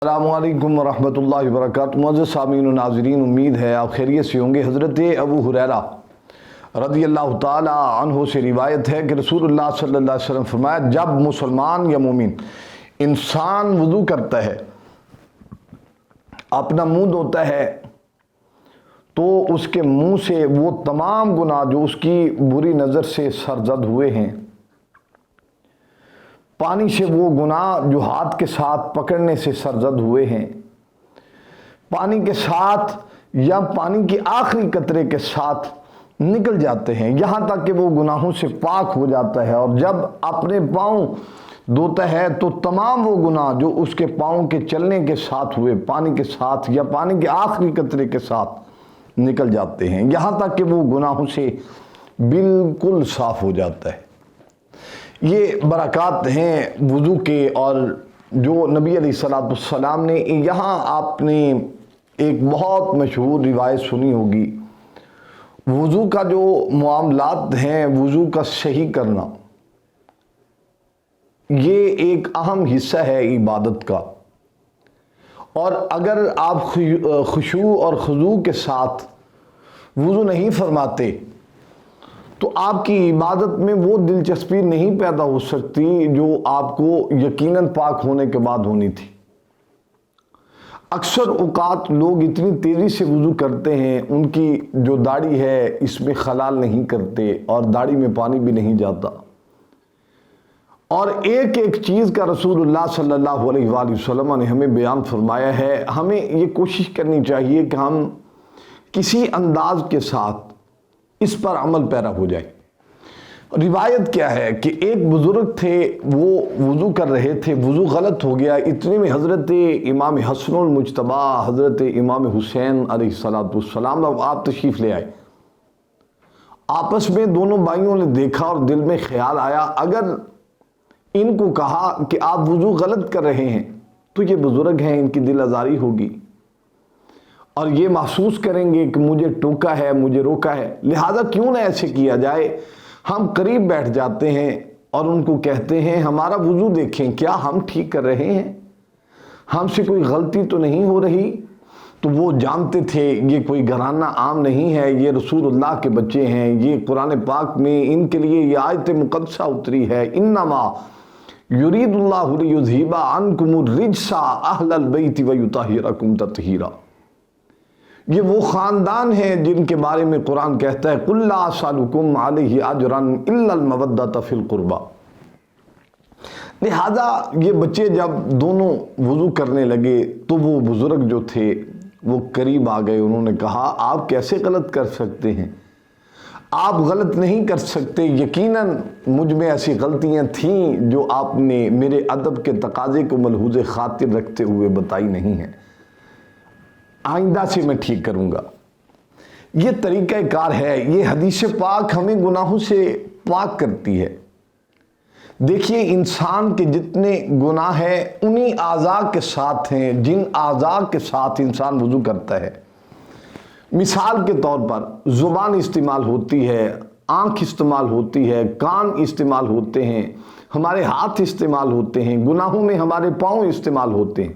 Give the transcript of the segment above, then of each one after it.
السلام علیکم ورحمۃ اللہ وبرکاتہ۔ معزز سامعین و ناظرین، امید ہے آپ خیریت سے ہوں گے۔ حضرت ابو ہریرہ رضی اللہ تعالی عنہ سے روایت ہے کہ رسول اللہ صلی اللہ علیہ وسلم فرمایا، جب مسلمان یا مومن انسان وضو کرتا ہے، اپنا منہ دھوتا ہے، تو اس کے منہ سے وہ تمام گناہ جو اس کی بری نظر سے سرزد ہوئے ہیں، پانی سے وہ گناہ جو ہاتھ کے ساتھ پکڑنے سے سرزد ہوئے ہیں، پانی کے ساتھ یا پانی کی آخری قطرے کے ساتھ نکل جاتے ہیں، یہاں تک کہ وہ گناہوں سے پاک ہو جاتا ہے۔ اور جب اپنے پاؤں دھوتا ہے تو تمام وہ گناہ جو اس کے پاؤں کے چلنے کے ساتھ ہوئے، پانی کے ساتھ یا پانی کے آخری قطرے کے ساتھ نکل جاتے ہیں، یہاں تک کہ وہ گناہوں سے بالکل صاف ہو جاتا ہے۔ یہ برکات ہیں وضو کے، اور جو نبی علیہ السلام نے یہاں آپ نے ایک بہت مشہور روایت سنی ہوگی، وضو کا جو معاملات ہیں، وضو کا صحیح کرنا، یہ ایک اہم حصہ ہے عبادت کا، اور اگر آپ خشوع اور خضوع کے ساتھ وضو نہیں فرماتے تو آپ کی عبادت میں وہ دلچسپی نہیں پیدا ہو سکتی جو آپ کو یقیناً پاک ہونے کے بعد ہونی تھی۔ اکثر اوقات لوگ اتنی تیزی سے وضو کرتے ہیں، ان کی جو داڑھی ہے اس میں خلال نہیں کرتے، اور داڑھی میں پانی بھی نہیں جاتا، اور ایک ایک چیز کا رسول اللہ صلی اللہ علیہ وآلہ وسلم نے ہمیں بیان فرمایا ہے۔ ہمیں یہ کوشش کرنی چاہیے کہ ہم کسی انداز کے ساتھ اس پر عمل پیرا ہو جائے۔ روایت کیا ہے کہ ایک بزرگ تھے، وہ وضو کر رہے تھے، وضو غلط ہو گیا، اتنے میں حضرت امام حسن المجتبی، حضرت امام حسین علیہ السلام آپ تشریف لے آئے۔ آپس میں دونوں بھائیوں نے دیکھا اور دل میں خیال آیا، اگر ان کو کہا کہ آپ وضو غلط کر رہے ہیں تو یہ بزرگ ہیں، ان کی دل آزاری ہوگی اور یہ محسوس کریں گے کہ مجھے ٹوکا ہے، مجھے روکا ہے، لہذا کیوں نہ ایسے کیا جائے۔ ہم قریب بیٹھ جاتے ہیں اور ان کو کہتے ہیں ہمارا وضو دیکھیں، کیا ہم ٹھیک کر رہے ہیں، ہم سے کوئی غلطی تو نہیں ہو رہی۔ تو وہ جانتے تھے یہ کوئی گھرانہ عام نہیں ہے، یہ رسول اللہ کے بچے ہیں، یہ قرآن پاک میں ان کے لیے یہ آیت مقدسہ اتری ہے، انما یرید اللہ لیذھب عنکم الرجس اہل البیت ویطہرکم تطہیرا۔ یہ وہ خاندان ہیں جن کے بارے میں قرآن کہتا ہے قل لا اسألکم علیہ اجرا الا المودۃ فی القربى۔ لہذا یہ بچے جب دونوں وضو کرنے لگے تو وہ بزرگ جو تھے وہ قریب آ گئے، انہوں نے کہا آپ کیسے غلط کر سکتے ہیں، آپ غلط نہیں کر سکتے، یقیناً مجھ میں ایسی غلطیاں تھیں جو آپ نے میرے ادب کے تقاضے کو ملحوظ خاطر رکھتے ہوئے بتائی نہیں ہیں، آئندہ سے میں ٹھیک کروں گا۔ یہ طریقہ کار ہے، یہ حدیث پاک ہمیں گناہوں سے پاک کرتی ہے۔ دیکھیے انسان کے جتنے گناہ ہیں انہی اعضاء کے ساتھ ہیں جن اعضاء کے ساتھ انسان وضو کرتا ہے۔ مثال کے طور پر زبان استعمال ہوتی ہے، آنکھ استعمال ہوتی ہے، کان استعمال ہوتے ہیں، ہمارے ہاتھ استعمال ہوتے ہیں، گناہوں میں ہمارے پاؤں استعمال ہوتے ہیں،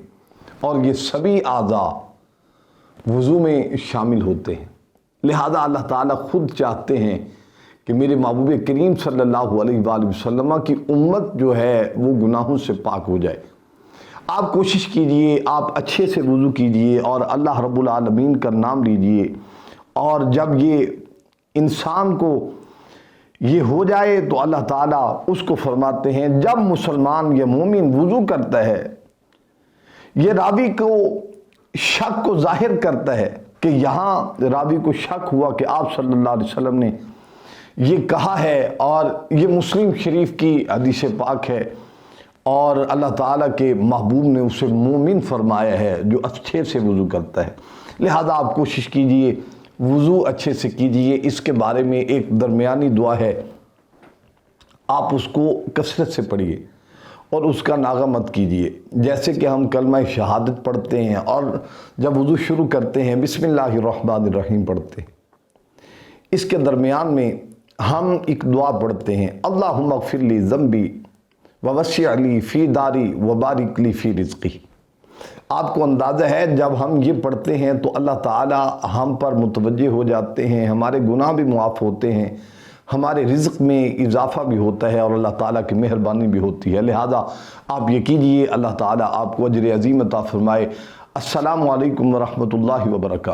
اور یہ سبھی اعضاء وضو میں شامل ہوتے ہیں۔ لہذا اللہ تعالیٰ خود چاہتے ہیں کہ میرے محبوب کریم صلی اللہ علیہ وآلہ وسلم کی امت جو ہے وہ گناہوں سے پاک ہو جائے۔ آپ کوشش کیجئے، آپ اچھے سے وضو کیجئے اور اللہ رب العالمین کا نام لیجئے، اور جب یہ انسان کو یہ ہو جائے تو اللہ تعالیٰ اس کو فرماتے ہیں جب مسلمان یا مومن وضو کرتا ہے، یہ راوی کو شک کو ظاہر کرتا ہے کہ یہاں راوی کو شک ہوا کہ آپ صلی اللہ علیہ وسلم نے یہ کہا ہے، اور یہ مسلم شریف کی حدیث پاک ہے، اور اللہ تعالیٰ کے محبوب نے اسے مومن فرمایا ہے جو اچھے سے وضو کرتا ہے۔ لہذا آپ کوشش کیجئے وضو اچھے سے کیجئے۔ اس کے بارے میں ایک درمیانی دعا ہے، آپ اس کو کثرت سے پڑھیے اور اس کا ناغہ مت کیجئے، جیسے کہ ہم کلمہ شہادت پڑھتے ہیں اور جب وضو شروع کرتے ہیں بسم اللہ الرحمن الرحیم پڑھتے ہیں، اس کے درمیان میں ہم ایک دعا پڑھتے ہیں اللہم اغفر لی ذنبی ووسع لی فی داری وبارک لی فی رزقی۔ آپ کو اندازہ ہے جب ہم یہ پڑھتے ہیں تو اللہ تعالی ہم پر متوجہ ہو جاتے ہیں، ہمارے گناہ بھی معاف ہوتے ہیں، ہمارے رزق میں اضافہ بھی ہوتا ہے اور اللہ تعالیٰ کی مہربانی بھی ہوتی ہے۔ لہذا آپ یہ کیجئے، اللہ تعالیٰ آپ کو اجر عظیم عطا فرمائے۔ السلام علیکم ورحمۃ اللہ وبرکاتہ۔